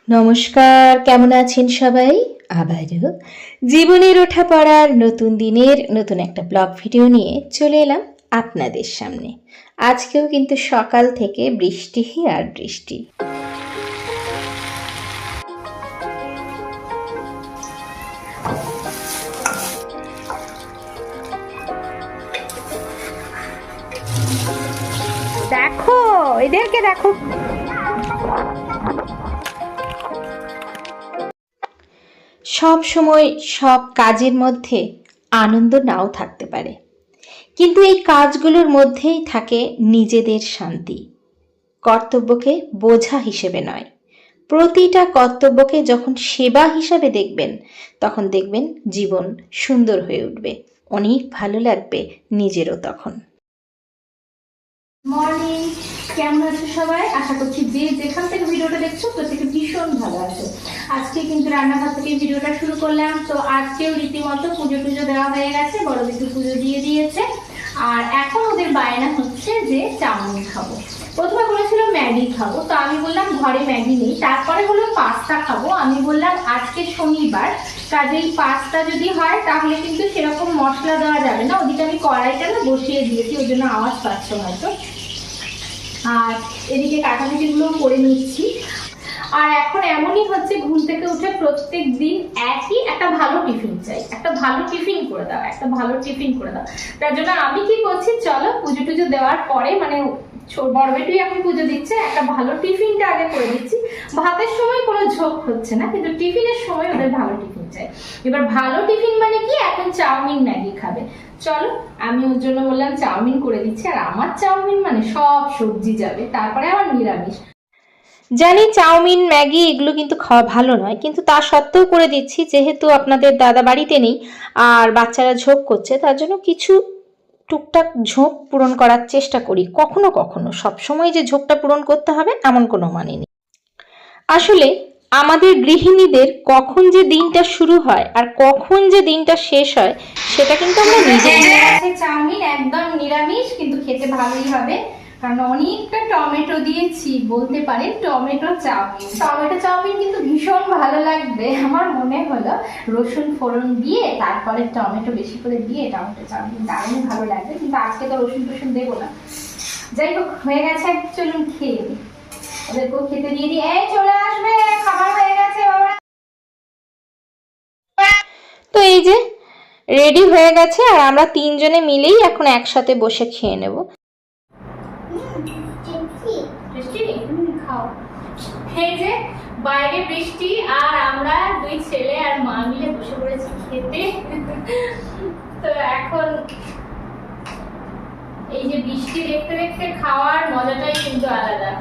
নমস্কার, কেমন আছেন সবাই? আবারও জীবনের ওঠা পড়ার নতুন দিনের নতুন একটা ব্লগ ভিডিও নিয়ে চলে এলাম আপনাদের সামনে। আজকেও কিন্তু সকাল থেকে বৃষ্টি আর বৃষ্টি। দেখো এদেরকে দেখো, সব সময় সব কাজের মধ্যে আনন্দ নাও থাকতে পারে, কিন্তু এই কাজগুলোর মধ্যেই থাকে নিজেদের শান্তি। কর্তব্যকে বোঝা হিসেবে নয়, প্রতিটা কর্তব্যকে যখন সেবা হিসাবে দেখবেন, তখন দেখবেন জীবন সুন্দর হয়ে উঠবে, অনেক ভালো লাগবে নিজেরও তখন। মর্নিং, কেমন আছো সবাই? আশা করছি যে যেখান থেকে ভিডিওটা দেখছো প্রত্যেকে ভীষণ ভালো আছে। আজকে কিন্তু রান্নাঘর থেকে ভিডিওটা শুরু করলাম। তো আজকেও রীতিমতো পুজো দেওয়া হয়ে গেছে, বড় দিদি পুজো দিয়ে দিয়েছে। আর এখন ওদের বায়না হচ্ছে যে চাউমিন খাবো। প্রথমে বলেছিল ম্যাগি খাবো, তো আমি বললাম ঘরে ম্যাগি নেই। তারপরে হলো পাস্তা খাবো। আমি বললাম আজকে শনিবার, কাজেই পাস্তা যদি হয় তাহলে কিন্তু সেরকম মশলা দেওয়া যাবে না। ওদিকে আমি কড়াইটা না বসিয়ে দিয়েছি, ওই জন্য আওয়াজ পাচ্ছ হয়তো। আর এদিকে কাটাকুটিগুলো করে নিচ্ছি। আর এখন এমনই হচ্ছে, ঘুম থেকে উঠে প্রত্যেক দিন একই একটা ভালো টিফিন চাই, একটা ভালো টিফিন করে দাও, একটা ভালো টিফিন করে দাও। তার জন্য আমি কি করছি, চলো পুজো টুজো দেওয়ার পরে, মানে বড় বেটুই এখন পুজো দিচ্ছে, একটা ভালো টিফিনটা আগে করে দিচ্ছি। ভাতের সময় কোনো ঝোঁক হচ্ছে না, কিন্তু টিফিনের সময় ওদের ভালো টিফিন চাই। এবার ভালো টিফিন মানে কি, এখন চাউমিন ম্যাগি খাবে। চলো আমি ওর জন্য বললাম চাউমিন করে দিচ্ছি। আর আমার চাউমিন মানে সব সবজি যাবে, তারপরে আবার নিরামিষ। জানি চাউমিন ম্যাগি এগুলো কিন্তু খাওয়া ভালো নয়, কিন্তু তা সত্ত্বেও করে দিচ্ছি, যেহেতু আপনাদের দাদা বাড়িতে নেই আর বাচ্চারা ঝোঁক করছে, তার জন্য কিছু টুকটাক ঝোঁক পূরণ করার চেষ্টা করি। কখনো কখনো, সবসময় যে ঝোঁকটা পূরণ করতে হবে এমন কোনো মানে নেই। আসলে আমাদের গৃহিণীদের কখন যে দিনটা শুরু হয় আর কখন যে দিনটা শেষ হয় সেটা কিন্তু আমরা নিজেই জানি। চাউমিন একদম নিরামিষ, কিন্তু খেতে ভালোই হবে, কারণ অনেকটা টমেটো দিয়েছি, বলতে পারেন টমেটো চাউমিন। টমেটো চাউমিন কিন্তু ভীষণ ভালো লাগবে। আমার মনে হলো রসুন ফোড়ন দিয়ে তারপরে টমেটো বেশি করে দিয়ে টমেটো চাউমিন দারুণ ভালো লাগবে, কিন্তু আজকে তো রসুন টসুন দেবো না। যাই হোক, হয়ে গেছে, চলুন খেয়ে নিই। ওদেরকেও খেতে দিয়ে দিই। এই চলে আসবে, খাবার হয়ে গেছে বাবা। তো এই যে রেডি হয়ে গেছে, আর আমরা তিনজনে মিলেই এখন একসাথে বসে খেয়ে নেব। এই যে বাইরে বৃষ্টি, আর আমরা দুই ছেলে আর মা মিলে বসে পড়েছি খেতে। তো এখন এই যে বৃষ্টি দেখতে দেখতে খাওয়ার মজাটাই কিন্তু আলাদা।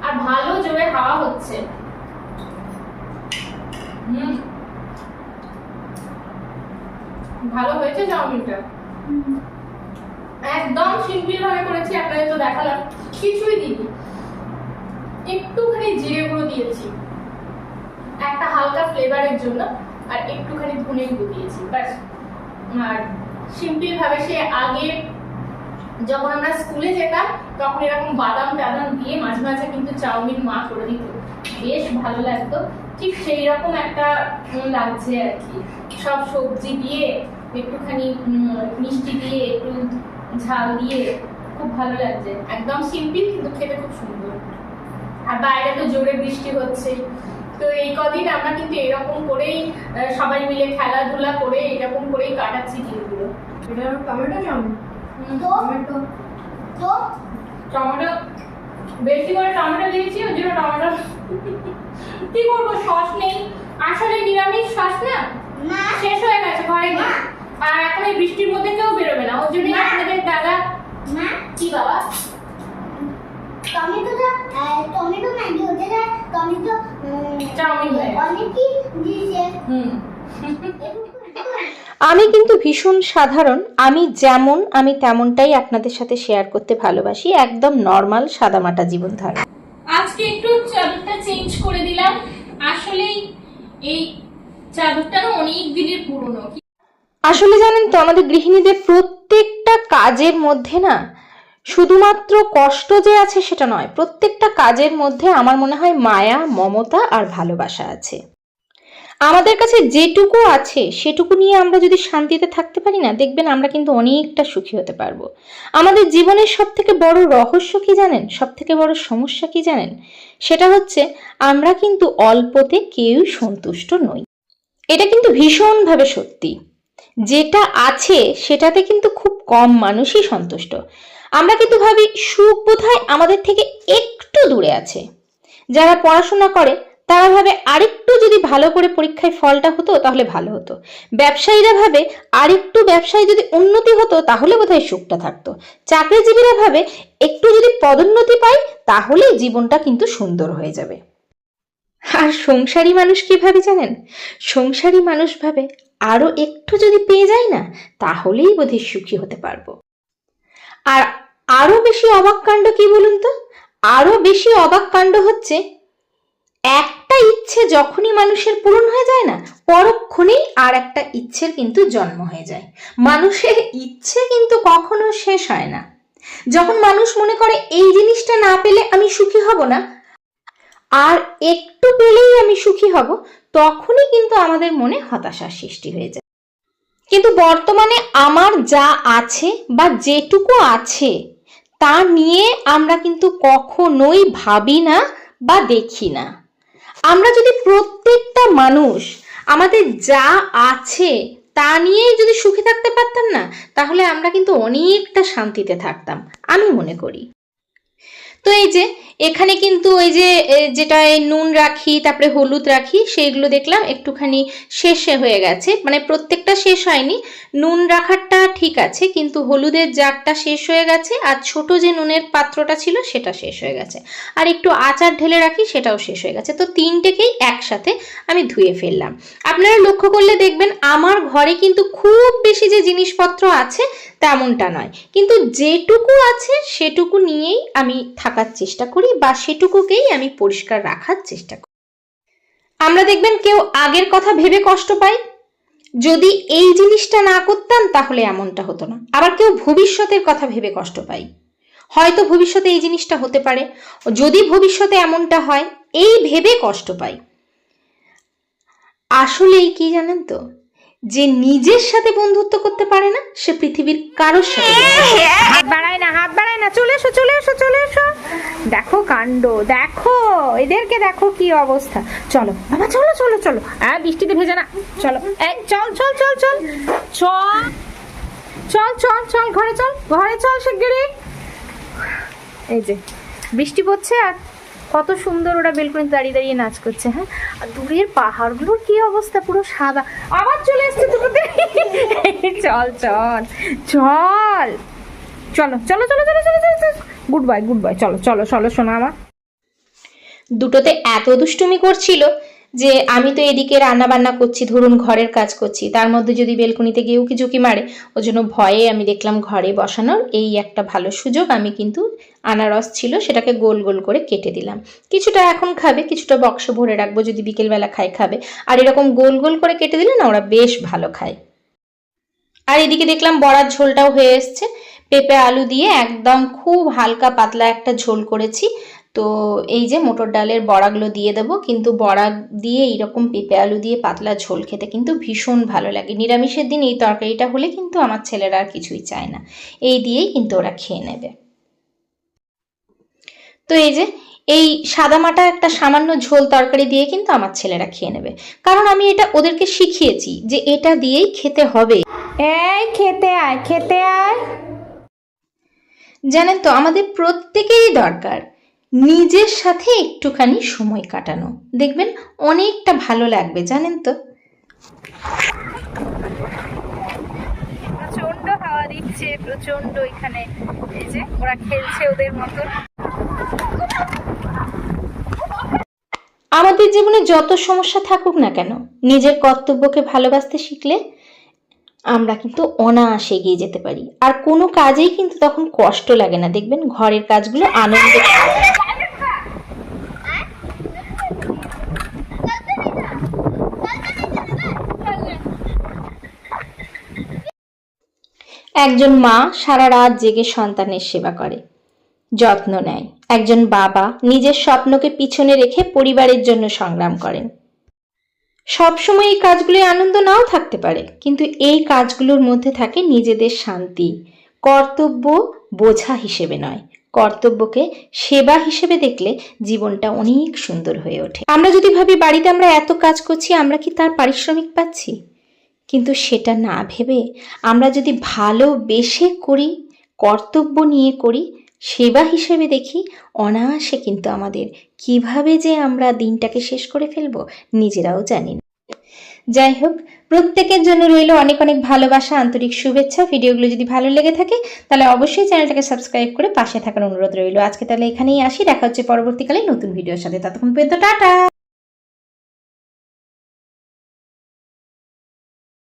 আর ভালো জোরে হাওয়া হচ্ছে। ভালো হয়েছে চাউমিনটা, একদম সিম্পল ভাবে করেছি। আপনাদের তো দেখালাম, কিছুই দিইনি, একটুখানি জিরে গুঁড়ো দিয়েছি একটা হালকা ফ্লেভারের জন্য, আর একটুখানি ধনে গুঁড়ো দিয়েছি, ব্যাস। আর সিম্পল ভাবে, সে আগে যখন আমরা স্কুলে যেতাম তখন এরকম বাদাম টাদাম দিয়ে মাঝে মাঝে কিন্তু চাউমিন মা করে দিত, বেশ ভালো লাগতো। ঠিক সেই রকম একটা লাগছে আর কি, সব সবজি দিয়ে একটুখানি মিষ্টি দিয়ে একটু ঝাল দিয়ে খুব ভালো লাগছে। একদম সিম্পল, কিন্তু খেতে খুব সুন্দর। আর বাইরে তো জোরে বৃষ্টি হচ্ছে, তো এই কদিন আমরা কিন্তু এরকম করেই সবাই মিলে খেলাধুলা করে এরকম করেই কাটাচ্ছি দিনগুলো। এটা টমেটো চাউমিন, টমেটো বেশি করে টমেটো দিয়েছি, ওই জন্য টমেটো। কি করবো, সস নেই, আসলে নিরামিষ সস না, শেষ হয়ে গেছে ঘরে গিয়ে। আর এখন এই বৃষ্টির মধ্যে কেউ বেরোবে না, ওর জন্য আপনাদের দাদা। কি বাবা, টমেটো ম্যাগি হতে যায়, টমেটো চাউমিন অনেকই দিয়েছে। আমি কিন্তু ভীষণ সাধারণ, আমি যেমন আমি তেমনটাই আপনাদের সাথে শেয়ার করতে ভালোবাসি, একদম নর্মাল সাদামাটা জীবনধারা। আজকে একটু চাদরটা চেঞ্জ করে দিলাম। আসলেই এই চাদরটা না অনেক দিনের পুরনো। আসলে জানেন তো, আমাদের গৃহিণীদের প্রত্যেকটা কাজের মধ্যে না শুধুমাত্র কষ্ট যে আছে সেটা নয়, প্রত্যেকটা কাজের মধ্যে আমার মনে হয় মায়া, মমতা আর ভালোবাসা আছে। আমাদের কাছে যেটুকু আছে সেটুকু নিয়ে আমরা যদি শান্তিতে থাকতে পারি না, দেখবেন আমরা কিন্তু অনেকটা সুখী হতে পারবো। আমাদের জীবনের সব থেকে বড় রহস্য কি জানেন, সব থেকে বড় সমস্যা কি জানেন? সেটা হচ্ছে আমরা কিন্তু অল্পতে কেউ সন্তুষ্ট নই। এটা কিন্তু ভীষণভাবে সত্যি। যেটা আছে সেটাতে কিন্তু খুব কম মানুষই সন্তুষ্ট। আমরা কিন্তু ভাবি সুখ বোধহয় আমাদের থেকে একটু দূরে আছে। যারা পড়াশোনা করে তারা ভাবে আরেকটু যদি ভালো করে পরীক্ষায় ফলটা হতো তাহলে ভালো হতো। ব্যবসায়ীরা ভাবে আরেকটু ব্যবসায় যদি উন্নতি হতো তাহলে বোধহয় সুখটা থাকতো। চাকরিজীবীরা ভাবে একটু যদি পদোন্নতি পাই তাহলে জীবনটা কিন্তু সুন্দর হয়ে যাবে। আর সংসারী মানুষ কি ভাবে জানেন? সংসারী মানুষ ভাবে আরো একটু যদি পেয়ে যাই না তাহলেই বোধহয় সুখী হতে পারবো। আর আরো বেশি অবাক কাণ্ড কি বলুন তো? আরো বেশি অবাক কাণ্ড হচ্ছে একটা ইচ্ছে যখনই মানুষের পূরণ হয়ে যায় না, পরক্ষণেই আর একটা ইচ্ছের কিন্তু জন্ম হয়ে যায়। মানুষের ইচ্ছে কিন্তু কখনো শেষ হয় না। যখন মানুষ মনে করে এই জিনিসটা না পেলে আমি সুখী হব না, আর একটু পেলেই আমি সুখী হব, তখনই কিন্তু আমাদের মনে হতাশার সৃষ্টি হয়ে যায়। কিন্তু বর্তমানে আমার যা আছে বা যেটুকু আছে তা নিয়ে আমরা কিন্তু কখনোই ভাবি না বা দেখি না। আমরা যদি প্রত্যেকটা মানুষ আমাদের যা আছে তা নিয়েই যদি সুখী থাকতে পারতাম না, তাহলে আমরা কিন্তু অনেকটা শান্তিতে থাকতাম, আমি মনে করি। তো এই যে এখানে কিন্তু ওই যে যেটা নুন রাখি তারপরে হলুদ রাখি সেইগুলো দেখলাম একটুখানি শেষে হয়ে গেছে, মানে প্রত্যেকটা শেষ হয়নি। নুন রাখারটা ঠিক আছে, কিন্তু হলুদের জারটা শেষ হয়ে গেছে, আর ছোট যে নুনের পাত্রটা ছিল সেটা শেষ হয়ে গেছে, আর একটু আচার ঢেলে রাখি সেটাও শেষ হয়ে গেছে। তো তিনটেকেই একসাথে আমি ধুয়ে ফেললাম। আপনারা লক্ষ্য করলে দেখবেন আমার ঘরে কিন্তু খুব বেশি যে জিনিসপত্র আছে তেমনটা নয়, কিন্তু যেটুকু আছে সেটুকু নিয়েই আমি থাকার চেষ্টা করি বা সেটুকুকেই আমি পরিষ্কার রাখার চেষ্টা করি। আমরা দেখবেন কেউ আগের কথা ভেবে কষ্ট পাই, যদি এই জিনিসটা না করতাম তাহলে এমনটা হতো না। আবার কেউ ভবিষ্যতের কথা ভেবে কষ্ট পাই, হয়তো ভবিষ্যতে এই জিনিসটা হতে পারে, যদি ভবিষ্যতে এমনটা হয় এই ভেবে কষ্ট পাই। আসলেই কি জানেন তো, যে নিজের সাথে বন্ধুত্ব করতে পারে না সে পৃথিবীর কারোর সাথে হাত বাড়ায় না, চলে এসো চলে এসো চলে এসো। দেখো কাণ্ড, দেখো এদেরকে, দেখো কি অবস্থা। চলো বাবা, চলো চলো চলো, বৃষ্টিতে ভেজে না, চলো এই চল চল চল চল চল চল চল চল ঘরে চল, ঘরে চল শিগগিরই। এই যে বৃষ্টি পড়ছে আর কত সুন্দর ওরা বেলকনিতে দাঁড়িয়ে দাঁড়িয়ে নাচ করছে। হ্যাঁ, আর দূরের পাহাড়গুলোর কি অবস্থা, পুরো সাদা। আবার চলে এসছে দুটোতে। চল চল চল চলো চলো চলো চলো চলো চলো, গুড বাই গুড বাই, চলো চলো চলো শোনা আমার। দুটোতে এত দুষ্টুমি করছিল যে আমি তো এদিকে রান্না বান্না করছি, ধরুন ঘরের কাজ করছি, তার মধ্যে যদি বেলকনিতে গিয়ে উকি ঝুঁকি মারে, ওই জন্য ভয়ে আমি দেখলাম ঘরে বসানোর এই একটা ভালো সুযোগ। আমি কিন্তু আনারস ছিল সেটাকে গোল গোল করে কেটে দিলাম, কিছুটা এখন খাবে, কিছুটা বক্সে ভরে রাখবো, যদি বিকেলবেলা খাবে। আর এরকম গোল গোল করে কেটে দিলে না ওরা বেশ ভালো খায়। আর এদিকে দেখলাম বড়ার ঝোলটাও হয়ে এসছে, পেঁপে আলু দিয়ে একদম খুব হালকা পাতলা একটা ঝোল করেছি। তো এই যে মটর ডালের বড়াগুলো দিয়ে দেবো, কিন্তু বড়া দিয়ে এইরকম পেঁপে আলু দিয়ে পাতলা ঝোল খেতে কিন্তু ভীষণ ভালো লাগে। নিরামিষের দিন এই তরকারিটা হলে কিন্তু আমার ছেলেরা আর কিছুই চায় না, এই দিয়েই কিন্তু ওরা খেয়ে নেবে। তো এই যে এই সাদামাটা একটা সামান্য ঝোল তরকারি দিয়ে কিন্তু আমার ছেলেরা খেয়ে নেবে, কারণ আমি এটা ওদেরকে শিখিয়েছি যে এটা দিয়েই খেতে হবে। এই খেতে আয় খেতে আয়। জানেন তো আমাদের প্রত্যেকেরই দরকার নিজের সাথে একটুখানি সময় কাটানো, দেখবেন অনেকটা ভালো লাগবে, জানেন তো। প্রচন্ড হাওয়া দিচ্ছে, প্রচন্ড। এখানে এই যে ওরা খেলছে ওদের মতো। আমাদের জীবনে যত সমস্যা থাকুক না কেন, নিজের কর্তব্যকে ভালোবাসতে শিখলে আমরা কিন্তু অনায়াসে এগিয়ে যেতে পারি, আর কোনো কাজেই কিন্তু তখন কষ্ট লাগে না। দেখবেন ঘরের কাজগুলো আনন্দে। একজন মা সারা রাত জেগে সন্তানের সেবা করে, যত্ন নেয়। একজন বাবা নিজের স্বপ্নকে পিছনে রেখে পরিবারের জন্য সংগ্রাম করেন। সবসময় এই কাজগুলোয় আনন্দ নাও থাকতে পারে, কিন্তু এই কাজগুলোর মধ্যে থাকে নিজেদের শান্তি। কর্তব্য বোঝা হিসেবে নয়, কর্তব্যকে সেবা হিসেবে দেখলে জীবনটা অনেক সুন্দর হয়ে ওঠে। আমরা যদি ভাবি বাড়িতে আমরা এত কাজ করছি, আমরা কি তার পারিশ্রমিক পাচ্ছি? কিন্তু সেটা না ভেবে আমরা যদি ভালোবেসে করি, কর্তব্য নিয়ে করি, সেবা হিসেবে দেখি, অনায়াসে কিন্তু আমাদের কিভাবে যে আমরা দিনটাকে শেষ করে ফেলবো নিজেরাও জানি না। যাই হোক, প্রত্যেকের জন্য রইল অনেক অনেক ভালোবাসা, আন্তরিক শুভেচ্ছা। ভিডিওগুলো যদি ভালো লেগে থাকে তাহলে অবশ্যই চ্যানেলটাকে সাবস্ক্রাইব করে পাশে থাকার অনুরোধ রইল। আজকে তাহলে এখানেই আসি, দেখা হচ্ছে পরবর্তীকালে নতুন ভিডিওর সাথে। ততক্ষণ পর্যন্ত টাটা।